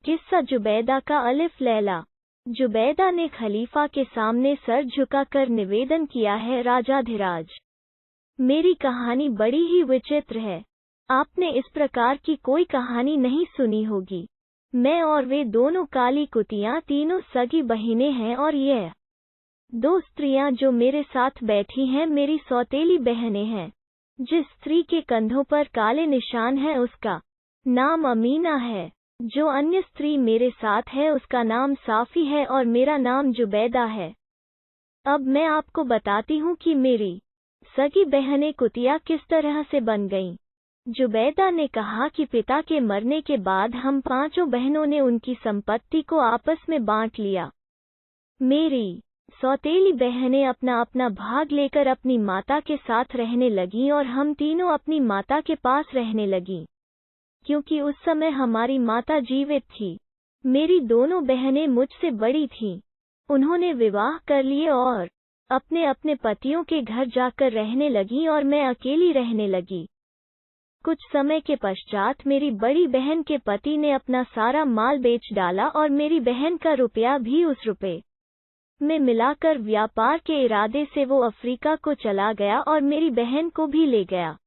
किस्सा जुबैदा का अलिफ लैला। जुबैदा ने खलीफा के सामने सर झुकाकर निवेदन किया है, राजाधिराज, मेरी कहानी बड़ी ही विचित्र है। आपने इस प्रकार की कोई कहानी नहीं सुनी होगी। मैं और वे दोनों काली कुतियां तीनों सगी बहिनें हैं और यह दो स्त्रियां जो मेरे साथ बैठी हैं मेरी सौतेली बहनें हैं। जिस स्त्री के कंधों पर काले निशान हैं उसका नाम अमीना है। जो अन्य स्त्री मेरे साथ है उसका नाम साफी है और मेरा नाम जुबैदा है। अब मैं आपको बताती हूँ कि मेरी सगी बहनें कुतिया किस तरह से बन गईं। जुबैदा ने कहा कि पिता के मरने के बाद हम पांचों बहनों ने उनकी संपत्ति को आपस में बांट लिया। मेरी सौतेली बहनें अपना अपना भाग लेकर अपनी माता के साथ रहने लगीं और हम तीनों अपनी माता के पास रहने लगीं, क्योंकि उस समय हमारी माता जीवित थी। मेरी दोनों बहनें मुझसे बड़ी थीं। उन्होंने विवाह कर लिए और अपने अपने पतियों के घर जाकर रहने लगीं और मैं अकेली रहने लगी। कुछ समय के पश्चात मेरी बड़ी बहन के पति ने अपना सारा माल बेच डाला और मेरी बहन का रुपया भी उस रुपये में मिलाकर व्यापार के इरादे से वो अफ्रीका को चला गया और मेरी बहन को भी ले गया।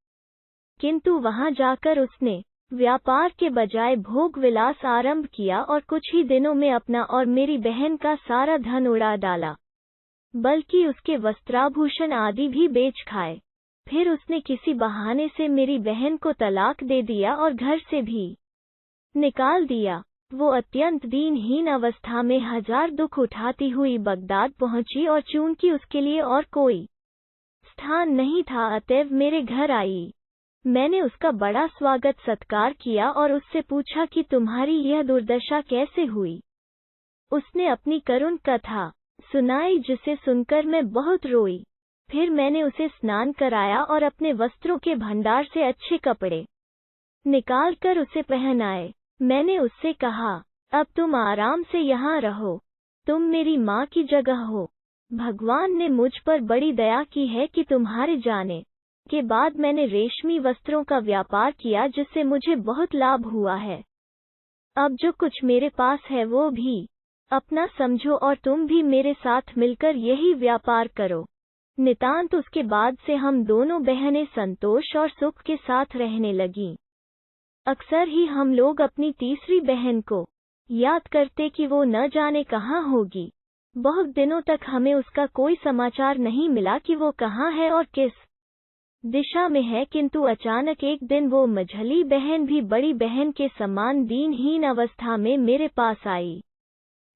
किंतु वहां जाकर उसने व्यापार के बजाय भोग विलास आरंभ किया और कुछ ही दिनों में अपना और मेरी बहन का सारा धन उड़ा डाला, बल्कि उसके वस्त्राभूषण आदि भी बेच खाए। फिर उसने किसी बहाने से मेरी बहन को तलाक दे दिया और घर से भी निकाल दिया। वो अत्यंत दीनहीन अवस्था में हजार दुख उठाती हुई बगदाद पहुंची और चूंकि उसके लिए और कोई स्थान नहीं था अतएव मेरे घर आई। मैंने उसका बड़ा स्वागत सत्कार किया और उससे पूछा कि तुम्हारी यह दुर्दशा कैसे हुई। उसने अपनी करुण कथा सुनाई जिसे सुनकर मैं बहुत रोई। फिर मैंने उसे स्नान कराया और अपने वस्त्रों के भंडार से अच्छे कपड़े निकालकर उसे पहनाए। मैंने उससे कहा, अब तुम आराम से यहाँ रहो, तुम मेरी माँ की जगह हो। भगवान ने मुझ पर बड़ी दया की है कि तुम्हारे जाने के बाद मैंने रेशमी वस्त्रों का व्यापार किया जिससे मुझे बहुत लाभ हुआ है। अब जो कुछ मेरे पास है वो भी अपना समझो और तुम भी मेरे साथ मिलकर यही व्यापार करो। नितांत उसके बाद से हम दोनों बहनें संतोष और सुख के साथ रहने लगीं। अक्सर ही हम लोग अपनी तीसरी बहन को याद करते कि वो न जाने कहाँ होगी। बहुत दिनों तक हमें उसका कोई समाचार नहीं मिला कि वो कहाँ है और किस दिशा में है, किंतु अचानक एक दिन वो मझली बहन भी बड़ी बहन के समान दीनहीन अवस्था में मेरे पास आई,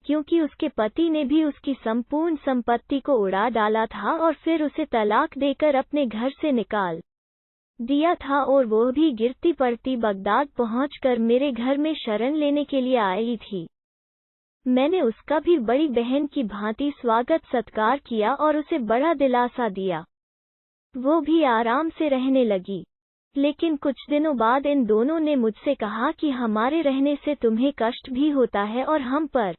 क्योंकि उसके पति ने भी उसकी संपूर्ण संपत्ति को उड़ा डाला था और फिर उसे तलाक देकर अपने घर से निकाल दिया था और वो भी गिरती पड़ती बगदाद पहुंचकर मेरे घर में शरण लेने के लिए आई थी। मैंने उसका भी बड़ी बहन की भांति स्वागत सत्कार किया और उसे बड़ा दिलासा दिया। वो भी आराम से रहने लगी। लेकिन कुछ दिनों बाद इन दोनों ने मुझसे कहा कि हमारे रहने से तुम्हें कष्ट भी होता है और हम पर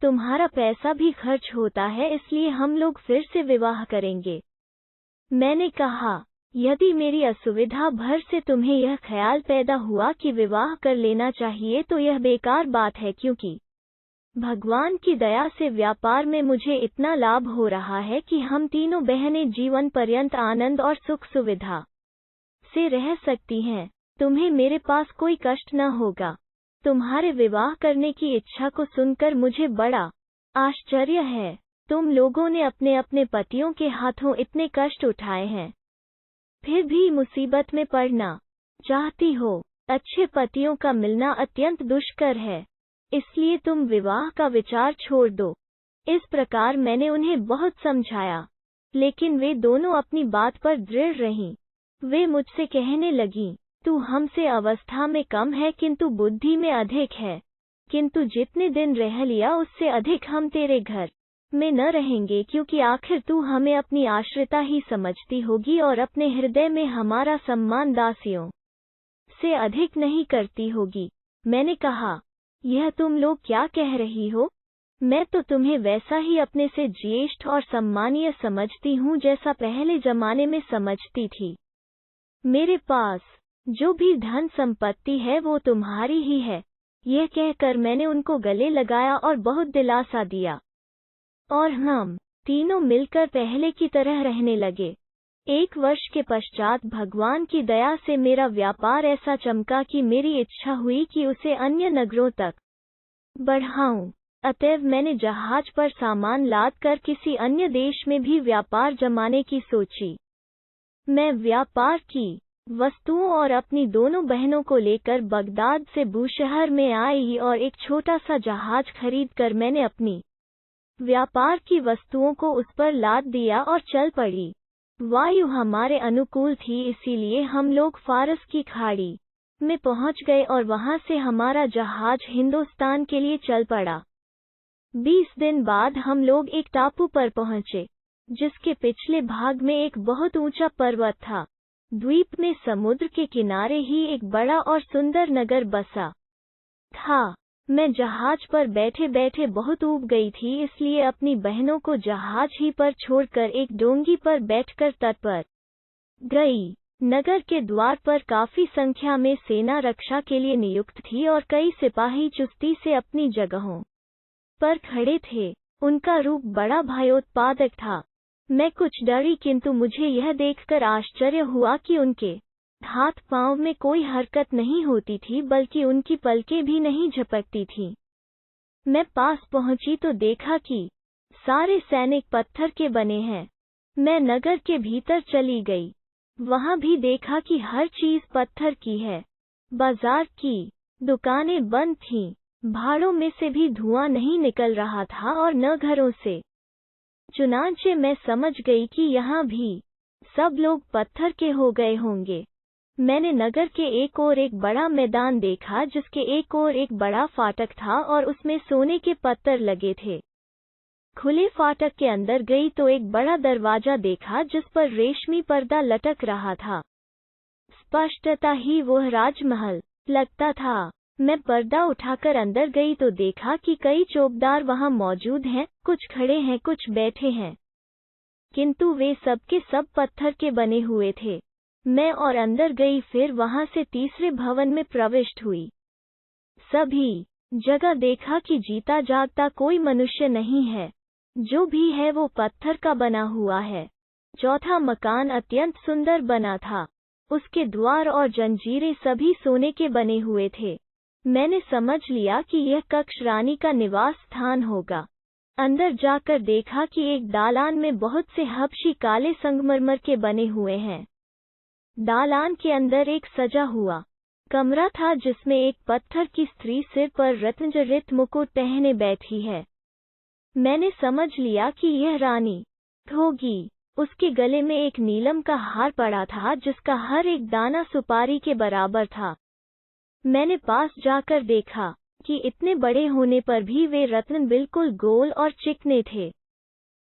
तुम्हारा पैसा भी खर्च होता है, इसलिए हम लोग फिर से विवाह करेंगे। मैंने कहा, यदि मेरी असुविधा भर से तुम्हें यह ख्याल पैदा हुआ कि विवाह कर लेना चाहिए तो यह बेकार बात है, क्योंकि भगवान की दया से व्यापार में मुझे इतना लाभ हो रहा है कि हम तीनों बहनें जीवन पर्यंत आनंद और सुख सुविधा से रह सकती हैं। तुम्हें मेरे पास कोई कष्ट न होगा। तुम्हारे विवाह करने की इच्छा को सुनकर मुझे बड़ा आश्चर्य है। तुम लोगों ने अपने अपने पतियों के हाथों इतने कष्ट उठाए हैं, फिर भी मुसीबत में पड़ना चाहती हो। अच्छे पतियों का मिलना अत्यंत दुष्कर है, इसलिए तुम विवाह का विचार छोड़ दो। इस प्रकार मैंने उन्हें बहुत समझाया, लेकिन वे दोनों अपनी बात पर दृढ़ रहीं। वे मुझसे कहने लगीं, तू हमसे अवस्था में कम है किंतु बुद्धि में अधिक है, किंतु जितने दिन रह लिया उससे अधिक हम तेरे घर में न रहेंगे, क्योंकि आखिर तू हमें अपनी आश्रिता ही समझती होगी और अपने हृदय में हमारा सम्मान दासियों से अधिक नहीं करती होगी। मैंने कहा, यह तुम लोग क्या कह रही हो? मैं तो तुम्हें वैसा ही अपने से ज्येष्ठ और सम्मानीय समझती हूँ जैसा पहले जमाने में समझती थी। मेरे पास जो भी धन संपत्ति है वो तुम्हारी ही है। यह कहकर मैंने उनको गले लगाया और बहुत दिलासा दिया, और हम तीनों मिलकर पहले की तरह रहने लगे। 1 वर्ष के पश्चात भगवान की दया से मेरा व्यापार ऐसा चमका कि मेरी इच्छा हुई कि उसे अन्य नगरों तक बढ़ाऊं। अतएव मैंने जहाज पर सामान लाद कर किसी अन्य देश में भी व्यापार जमाने की सोची। मैं व्यापार की वस्तुओं और अपनी दोनों बहनों को लेकर बगदाद से बूशहर में आई और एक छोटा सा जहाज खरीदकर मैंने अपनी व्यापार की वस्तुओं को उस पर लाद दिया और चल पड़ी। वायु हमारे अनुकूल थी, इसीलिए हम लोग फारस की खाड़ी में पहुंच गए और वहां से हमारा जहाज हिंदुस्तान के लिए चल पड़ा। 20 दिन बाद हम लोग एक टापू पर पहुंचे, जिसके पिछले भाग में एक बहुत ऊंचा पर्वत था। द्वीप में समुद्र के किनारे ही एक बड़ा और सुंदर नगर बसा था। मैं जहाज पर बैठे बैठे बहुत ऊब गई थी, इसलिए अपनी बहनों को जहाज ही पर छोड़कर एक डोंगी पर बैठकर तट पर गई। नगर के द्वार पर काफी संख्या में सेना रक्षा के लिए नियुक्त थी और कई सिपाही चुस्ती से अपनी जगहों पर खड़े थे। उनका रूप बड़ा भयोत्पादक था। मैं कुछ डरी, किंतु मुझे यह देखकर आश्चर्य हुआ कि उनके हाथ पांव में कोई हरकत नहीं होती थी, बल्कि उनकी पलकें भी नहीं झपकती थीं। मैं पास पहुंची तो देखा कि सारे सैनिक पत्थर के बने हैं। मैं नगर के भीतर चली गई। वहां भी देखा कि हर चीज पत्थर की है। बाजार की दुकानें बंद थीं। भाड़ों में से भी धुआं नहीं निकल रहा था और न घरों से। चुनांचे मैं समझ गई कि यहाँ भी सब लोग पत्थर के हो गए होंगे। मैंने नगर के एक ओर एक बड़ा मैदान देखा, जिसके एक ओर एक बड़ा फाटक था और उसमें सोने के पत्थर लगे थे। खुले फाटक के अंदर गई तो एक बड़ा दरवाजा देखा, जिस पर रेशमी पर्दा लटक रहा था। स्पष्टता ही वह राजमहल लगता था। मैं पर्दा उठाकर अंदर गई तो देखा कि कई चौकीदार वहां मौजूद हैं, कुछ खड़े हैं, कुछ बैठे हैं, किंतु वे सब के सब पत्थर के बने हुए थे। मैं और अंदर गई, फिर वहां से तीसरे भवन में प्रविष्ट हुई। सभी जगह देखा कि जीता जागता कोई मनुष्य नहीं है, जो भी है वो पत्थर का बना हुआ है। चौथा मकान अत्यंत सुंदर बना था। उसके द्वार और जंजीरें सभी सोने के बने हुए थे। मैंने समझ लिया कि यह कक्ष रानी का निवास स्थान होगा। अंदर जाकर देखा कि एक दालान में बहुत से हबशी काले संगमरमर के बने हुए हैं। दालान के अंदर एक सजा हुआ कमरा था, जिसमें एक पत्थर की स्त्री सिर पर रत्नजड़ित मुकुट पहने बैठी है। मैंने समझ लिया कि यह रानी होगी। उसके गले में एक नीलम का हार पड़ा था, जिसका हर एक दाना सुपारी के बराबर था। मैंने पास जाकर देखा कि इतने बड़े होने पर भी वे रत्न बिल्कुल गोल और चिकने थे।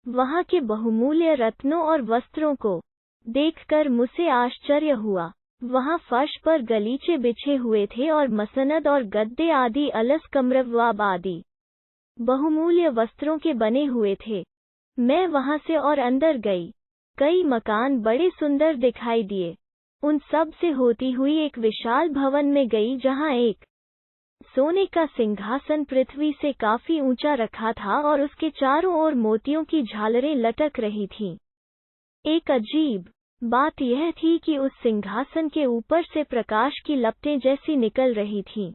वहां के बहुमूल्य रत्नों और वस्त्रों को देखकर मुझे आश्चर्य हुआ। वहां फर्श पर गलीचे बिछे हुए थे और मसनद और गद्दे आदि अलस कमरवाब आदि बहुमूल्य वस्त्रों के बने हुए थे। मैं वहां से और अंदर गई। कई मकान बड़े सुंदर दिखाई दिए। उन सब से होती हुई एक विशाल भवन में गई, जहां एक सोने का सिंहासन पृथ्वी से काफी ऊंचा रखा था और उसके चारों ओर मोतियों की झालरें लटक रही थीं। एक अजीब बात यह थी कि उस सिंहासन के ऊपर से प्रकाश की लपटें जैसी निकल रही थीं।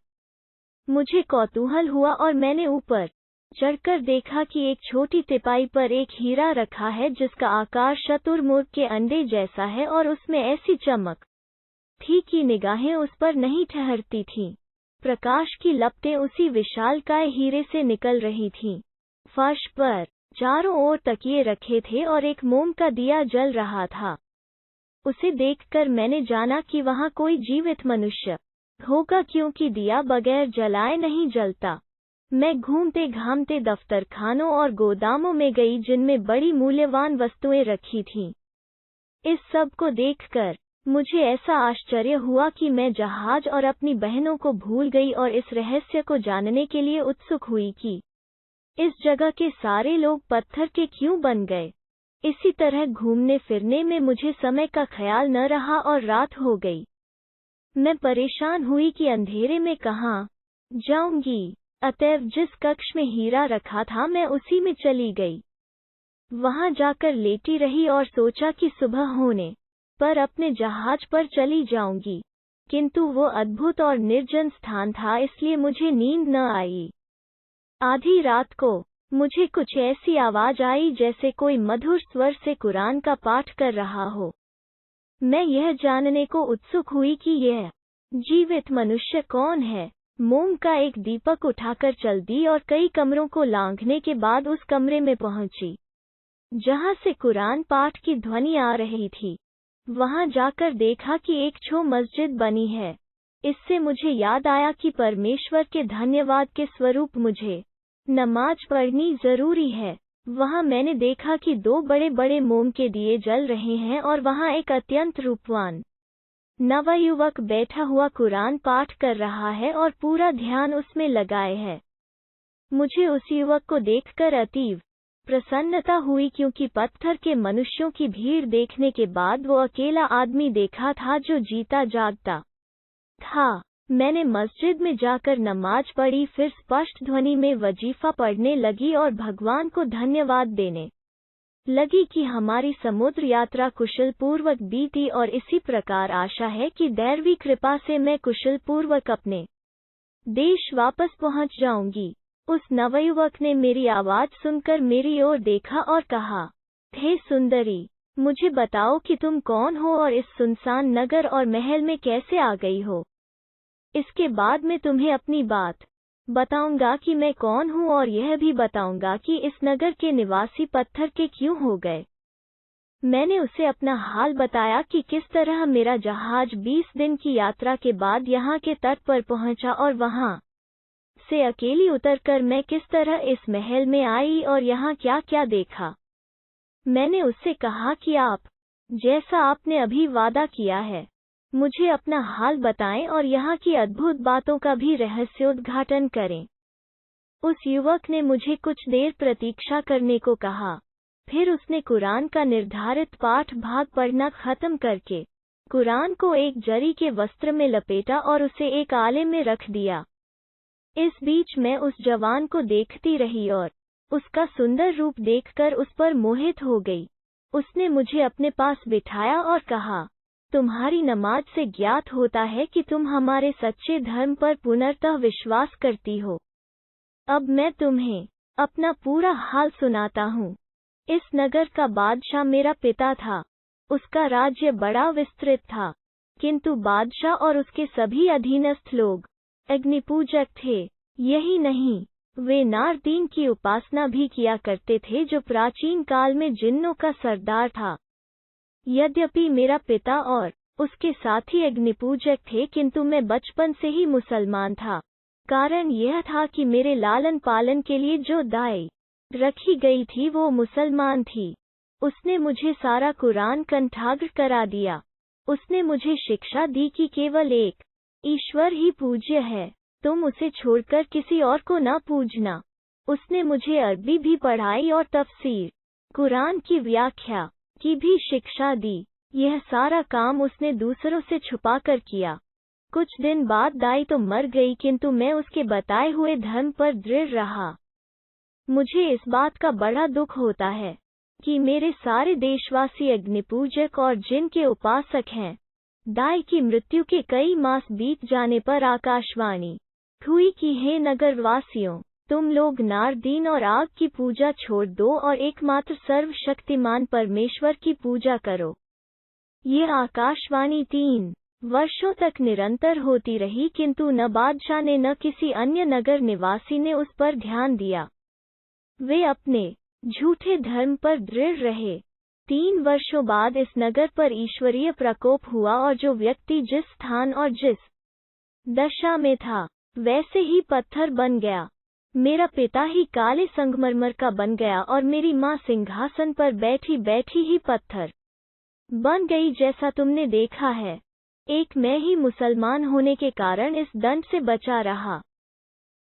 मुझे कौतूहल हुआ और मैंने ऊपर चढ़कर देखा कि एक छोटी टिपाई पर एक हीरा रखा है, जिसका आकार शतुरमुर्ग के अंडे जैसा है और उसमें ऐसी चमक थी कि निगाहें उस पर नहीं ठहरती थीं। प्रकाश की लपटें उसी विशालकाय हीरे से निकल रही थीं। फर्श पर चारों ओर तकिए रखे थे और एक मोम का दिया जल रहा था। उसे देखकर मैंने जाना कि वहां कोई जीवित मनुष्य होगा, क्योंकि दिया बगैर जलाए नहीं जलता। मैं घूमते घामते दफ्तरखानों और गोदामों में गई, जिनमें बड़ी मूल्यवान वस्तुएं रखी थीं। इस सब को देखकर मुझे ऐसा आश्चर्य हुआ कि मैं जहाज और अपनी बहनों को भूल गई और इस रहस्य को जानने के लिए उत्सुक हुई कि इस जगह के सारे लोग पत्थर के क्यों बन गए। इसी तरह घूमने फिरने में मुझे समय का ख्याल न रहा और रात हो गई। मैं परेशान हुई कि अंधेरे में कहाँ जाऊंगी। अतएव जिस कक्ष में हीरा रखा था मैं उसी में चली गई। वहां जाकर लेटी रही और सोचा कि सुबह होने पर अपने जहाज पर चली जाऊंगी, किंतु वो अद्भुत और निर्जन स्थान था, इसलिए मुझे नींद न आई। आधी रात को मुझे कुछ ऐसी आवाज आई जैसे कोई मधुर स्वर से कुरान का पाठ कर रहा हो। मैं यह जानने को उत्सुक हुई कि यह जीवित मनुष्य कौन है। मोम का एक दीपक उठाकर चल दी और कई कमरों को लांघने के बाद उस कमरे में पहुंची जहां से कुरान पाठ की ध्वनि आ रही थी। वहां जाकर देखा कि एक छो मस्जिद बनी है। इससे मुझे याद आया कि परमेश्वर के धन्यवाद के स्वरूप मुझे नमाज पढ़नी जरूरी है। वहां मैंने देखा कि 2 बड़े बड़े मोम के दिए जल रहे हैं और वहां एक अत्यंत रूपवान नवयुवक बैठा हुआ कुरान पाठ कर रहा है और पूरा ध्यान उसमें लगाए है। मुझे उस युवक को देखकर अतीव प्रसन्नता हुई, क्योंकि पत्थर के मनुष्यों की भीड़ देखने के बाद वो अकेला आदमी देखा था जो जीता जागता था। मैंने मस्जिद में जाकर नमाज पढ़ी, फिर स्पष्ट ध्वनि में वजीफा पढ़ने लगी और भगवान को धन्यवाद देने लगी कि हमारी समुद्र यात्रा कुशल पूर्वक बीती और इसी प्रकार आशा है कि दैवी कृपा से मैं कुशल पूर्वक अपने देश वापस पहुंच जाऊंगी। उस नवयुवक ने मेरी आवाज सुनकर मेरी ओर देखा और कहा, हे सुंदरी, मुझे बताओ कि तुम कौन हो और इस सुनसान नगर और महल में कैसे आ गई हो। इसके बाद मैं तुम्हें अपनी बात बताऊंगा कि मैं कौन हूँ और यह भी बताऊंगा कि इस नगर के निवासी पत्थर के क्यों हो गए। मैंने उसे अपना हाल बताया कि किस तरह मेरा जहाज 20 दिन की यात्रा के बाद यहाँ के तट पर पहुंचा और वहां से अकेली उतरकर मैं किस तरह इस महल में आई और यहाँ क्या क्या देखा। मैंने उससे कहा कि आप, जैसा आपने अभी वादा किया है, मुझे अपना हाल बताएं और यहाँ की अद्भुत बातों का भी रहस्योद्घाटन करें। उस युवक ने मुझे कुछ देर प्रतीक्षा करने को कहा। फिर उसने कुरान का निर्धारित पाठ भाग पढ़ना खत्म करके कुरान को एक जरी के वस्त्र में लपेटा और उसे एक आले में रख दिया। इस बीच मैं उस जवान को देखती रही और उसका सुंदर रूप देखकर उस पर मोहित हो गई। उसने मुझे अपने पास बिठाया और कहा, तुम्हारी नमाज से ज्ञात होता है कि तुम हमारे सच्चे धर्म पर पुनर्तः विश्वास करती हो। अब मैं तुम्हें अपना पूरा हाल सुनाता हूँ। इस नगर का बादशाह मेरा पिता था। उसका राज्य बड़ा विस्तृत था, किंतु बादशाह और उसके सभी अधीनस्थ लोग अग्निपूजक थे। यही नहीं, वे नारदीन की उपासना भी किया करते थे, जो प्राचीन काल में जिन्नों का सरदार था। यद्यपि मेरा पिता और उसके साथी अग्निपूजक थे, किंतु मैं बचपन से ही मुसलमान था। कारण यह था कि मेरे लालन पालन के लिए जो दाई रखी गई थी वो मुसलमान थी। उसने मुझे सारा कुरान कंठाग्र करा दिया। उसने मुझे शिक्षा दी कि केवल एक ईश्वर ही पूज्य है, तुम उसे छोड़कर किसी और को न पूजना। उसने मुझे अरबी भी पढ़ाई और तफसीर कुरान की व्याख्या की भी शिक्षा दी। यह सारा काम उसने दूसरों से छुपाकर किया। कुछ दिन बाद दाई तो मर गई, किंतु मैं उसके बताए हुए धर्म पर दृढ़ रहा। मुझे इस बात का बड़ा दुख होता है कि मेरे सारे देशवासी अग्निपूजक और जिन के उपासक हैं। दाई की मृत्यु के कई मास बीत जाने पर आकाशवाणी हुई कि हे नगरवासियों, तुम लोग नारदीन और आग की पूजा छोड़ दो और एकमात्र सर्वशक्तिमान परमेश्वर की पूजा करो। ये आकाशवाणी 3 वर्षों तक निरंतर होती रही, किंतु न बादशाह ने न किसी अन्य नगर निवासी ने उस पर ध्यान दिया। वे अपने झूठे धर्म पर दृढ़ रहे। 3 वर्षों बाद इस नगर पर ईश्वरीय प्रकोप हुआ और जो व्यक्ति जिस स्थान और जिस दशा में था वैसे ही पत्थर बन गया। मेरा पिता ही काले संगमरमर का बन गया और मेरी माँ सिंहासन पर बैठी बैठी ही पत्थर बन गई, जैसा तुमने देखा है। एक मैं ही मुसलमान होने के कारण इस दंड से बचा रहा।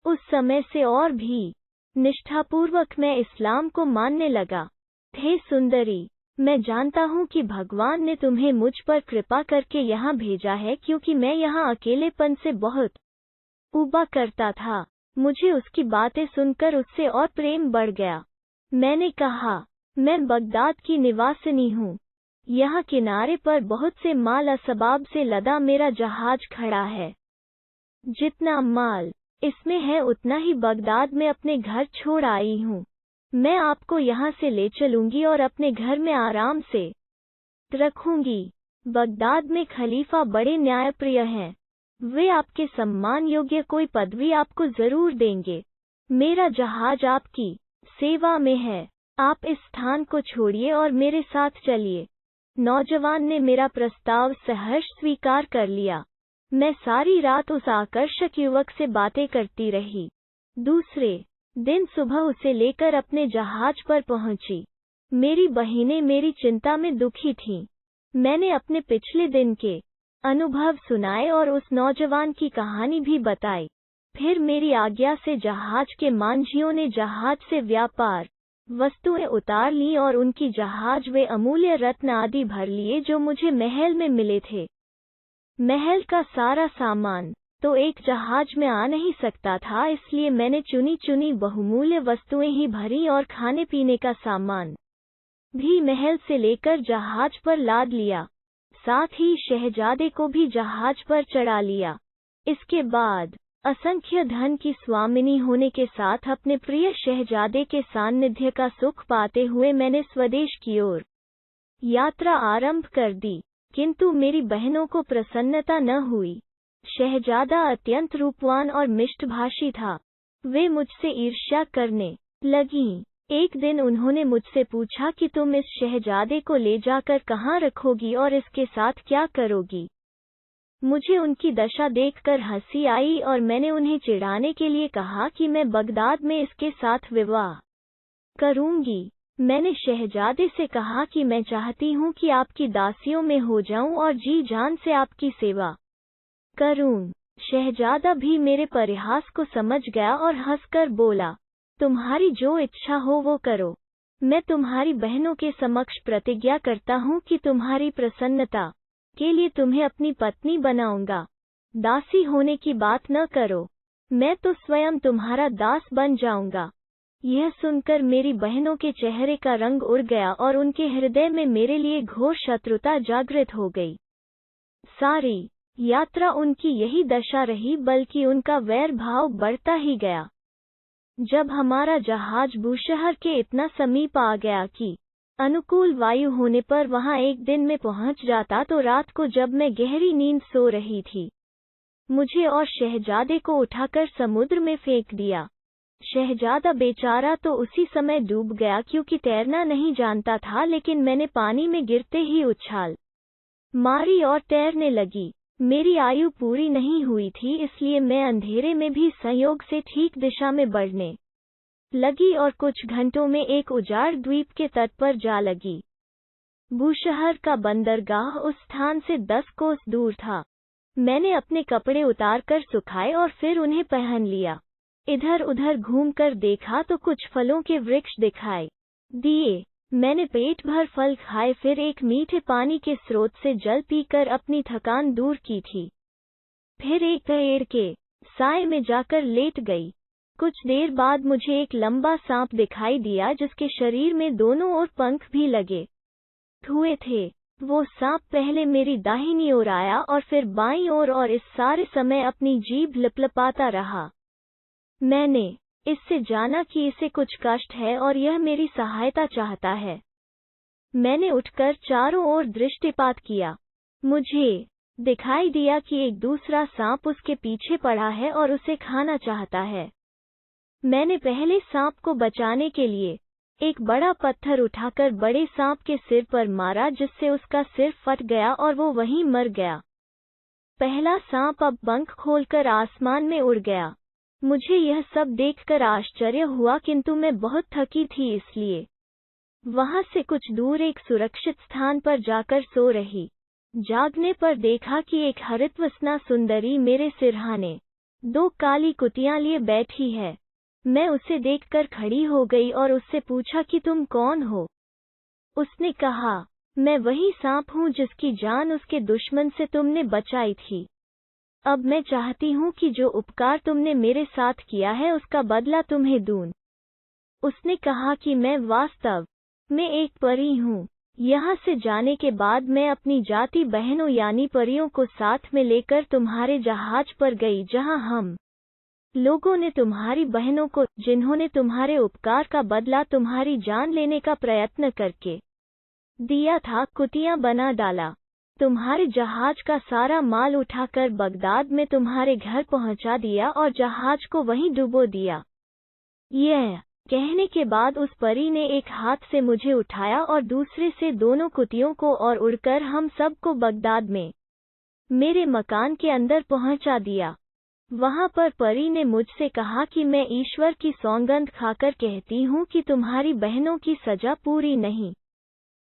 उस समय से और भी निष्ठापूर्वक मैं इस्लाम को मानने लगा। हे सुंदरी, मैं जानता हूँ कि भगवान ने तुम्हें मुझ पर कृपा करके यहाँ भेजा है, क्योंकि मैं यहाँ अकेलेपन से बहुत उबा करता था। मुझे उसकी बातें सुनकर उससे और प्रेम बढ़ गया। मैंने कहा, मैं बगदाद की निवासिनी हूँ। यहाँ किनारे पर बहुत से माल असबाब से लदा मेरा जहाज खड़ा है। जितना माल इसमें है उतना ही बगदाद में अपने घर छोड़ आई हूँ। मैं आपको यहाँ से ले चलूंगी और अपने घर में आराम से रखूंगी। बगदाद में खलीफा बड़े न्यायप्रिय हैं। वे आपके सम्मान योग्य कोई पदवी आपको जरूर देंगे। मेरा जहाज आपकी सेवा में है। आप इस स्थान को छोड़िए और मेरे साथ चलिए। नौजवान ने मेरा प्रस्ताव सहर्ष स्वीकार कर लिया। मैं सारी रात उस आकर्षक युवक से बातें करती रही। दूसरे दिन सुबह उसे लेकर अपने जहाज पर पहुंची। मेरी बहिनें मेरी चिंता में दुखी थीं। मैंने अपने पिछले दिन के अनुभव सुनाए और उस नौजवान की कहानी भी बताई। फिर मेरी आज्ञा से जहाज के मांझियों ने जहाज से व्यापार वस्तुएं उतार लीं और उनकी जहाज वे अमूल्य रत्न आदि भर लिए जो मुझे महल में मिले थे। महल का सारा सामान तो एक जहाज में आ नहीं सकता था, इसलिए मैंने चुनी चुनी बहुमूल्य वस्तुएं ही भरी और खाने पीने का सामान भी महल से लेकर जहाज पर लाद लिया। साथ ही शहजादे को भी जहाज पर चढ़ा लिया। इसके बाद असंख्य धन की स्वामिनी होने के साथ अपने प्रिय शहजादे के सान्निध्य का सुख पाते हुए मैंने स्वदेश की ओर यात्रा आरंभ कर दी। किंतु मेरी बहनों को प्रसन्नता न हुई। शहजादा अत्यंत रूपवान और मिष्टभाषी था। वे मुझसे ईर्ष्या करने लगीं। एक दिन उन्होंने मुझसे पूछा कि तुम इस शहजादे को ले जाकर कहाँ रखोगी और इसके साथ क्या करोगी। मुझे उनकी दशा देखकर हंसी आई और मैंने उन्हें चिढ़ाने के लिए कहा कि मैं बगदाद में इसके साथ विवाह करूंगी। मैंने शहजादे से कहा कि मैं चाहती हूँ कि आपकी दासियों में हो जाऊं और जी जान से आपकी सेवा करूं। शहजादा भी मेरे परिहास को समझ गया और हंसकर बोला, तुम्हारी जो इच्छा हो वो करो। मैं तुम्हारी बहनों के समक्ष प्रतिज्ञा करता हूँ कि तुम्हारी प्रसन्नता के लिए तुम्हें अपनी पत्नी बनाऊंगा। दासी होने की बात न करो। मैं तो स्वयं तुम्हारा दास बन जाऊंगा। यह सुनकर मेरी बहनों के चेहरे का रंग उड़ गया और उनके हृदय में मेरे लिए घोर शत्रुता जागृत हो गई। सारी यात्रा उनकी यही दशा रही, बल्कि उनका वैर भाव बढ़ता ही गया। जब हमारा जहाज बूशहर के इतना समीप आ गया कि अनुकूल वायु होने पर वहां एक दिन में पहुंच जाता, तो रात को जब मैं गहरी नींद सो रही थी, मुझे और शहजादे को उठाकर समुद्र में फेंक दिया। शहजादा बेचारा तो उसी समय डूब गया क्योंकि तैरना नहीं जानता था, लेकिन मैंने पानी में गिरते ही उछाल मारी और तैरने लगी। मेरी आयु पूरी नहीं हुई थी, इसलिए मैं अंधेरे में भी संयोग से ठीक दिशा में बढ़ने लगी और कुछ घंटों में एक उजाड़ द्वीप के तट पर जा लगी। बूशहर का बंदरगाह उस स्थान से 10 कोस दूर था। मैंने अपने कपड़े उतारकर सुखाए और फिर उन्हें पहन लिया। इधर उधर घूमकर देखा तो कुछ फलों के वृक्ष दिखाई दिए। मैंने पेट भर फल खाए, फिर एक मीठे पानी के स्रोत से जल पीकर अपनी थकान दूर की थी। फिर एक पेड़ के साए में जाकर लेट गई। कुछ देर बाद मुझे एक लंबा सांप दिखाई दिया जिसके शरीर में दोनों ओर पंख भी लगे हुए थे। वो सांप पहले मेरी दाहिनी ओर आया और फिर बाईं ओर, और इस सारे समय अपनी जीभ लपलपाता रहा। मैंने इससे जाना कि इसे कुछ कष्ट है और यह मेरी सहायता चाहता है। मैंने उठकर चारों ओर दृष्टिपात किया। मुझे दिखाई दिया कि एक दूसरा सांप उसके पीछे पड़ा है और उसे खाना चाहता है। मैंने पहले सांप को बचाने के लिए एक बड़ा पत्थर उठाकर बड़े सांप के सिर पर मारा, जिससे उसका सिर फट गया और वो वहीं मर गया। पहला सांप अब पंख खोलकर आसमान में उड़ गया। मुझे यह सब देखकर आश्चर्य हुआ, किंतु मैं बहुत थकी थी, इसलिए वहां से कुछ दूर एक सुरक्षित स्थान पर जाकर सो रही। जागने पर देखा कि एक हरितवसना सुंदरी मेरे सिरहाने 2 काली कुतियां लिए बैठी है। मैं उसे देखकर खड़ी हो गई और उससे पूछा कि तुम कौन हो। उसने कहा, मैं वही सांप हूँ जिसकी जान उसके दुश्मन से तुमने बचाई थी। अब मैं चाहती हूँ कि जो उपकार तुमने मेरे साथ किया है उसका बदला तुम्हें दूं। उसने कहा कि मैं वास्तव में एक परी हूँ। यहाँ से जाने के बाद मैं अपनी जाति बहनों यानी परियों को साथ में लेकर तुम्हारे जहाज पर गई, जहाँ हम लोगों ने तुम्हारी बहनों को, जिन्होंने तुम्हारे उपकार का बदला तुम्हारी जान लेने का प्रयत्न करके दिया था, कुतियां बना डाला। तुम्हारे जहाज का सारा माल उठाकर बगदाद में तुम्हारे घर पहुंचा दिया और जहाज को वहीं डुबो दिया। यह कहने के बाद उस परी ने एक हाथ से मुझे उठाया और दूसरे से दोनों कुतियों को और उड़कर हम सबको बगदाद में मेरे मकान के अंदर पहुंचा दिया। वहां पर परी ने मुझसे कहा कि मैं ईश्वर की सौगंध खाकर कहती हूँ कि तुम्हारी बहनों की सजा पूरी नहीं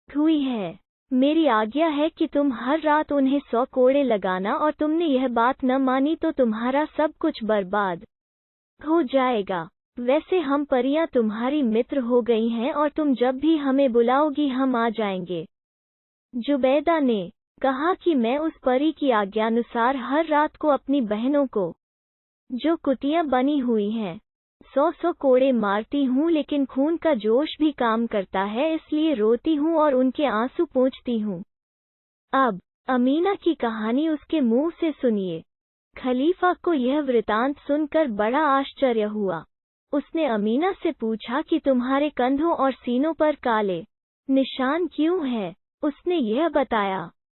हुई है। मेरी आज्ञा है कि तुम हर रात उन्हें 100 कोड़े लगाना, और तुमने यह बात न मानी तो तुम्हारा सब कुछ बर्बाद हो जाएगा। वैसे हम परियां तुम्हारी मित्र हो गई हैं और तुम जब भी हमें बुलाओगी हम आ जाएंगे। जुबैदा ने कहा कि मैं उस परी की आज्ञानुसार हर रात को अपनी बहनों को, जो कुतियां बनी हुई हैं, 100 कोड़े मारती हूँ, लेकिन खून का जोश भी काम करता है, इसलिए रोती हूँ और उनके आंसू पोंछती हूँ। अब अमीना की कहानी उसके मुंह से सुनिए। खलीफा को यह वृतांत सुनकर बड़ा आश्चर्य हुआ। उसने अमीना से पूछा कि तुम्हारे कंधों और सीनों पर काले निशान क्यों हैं? उसने यह बताया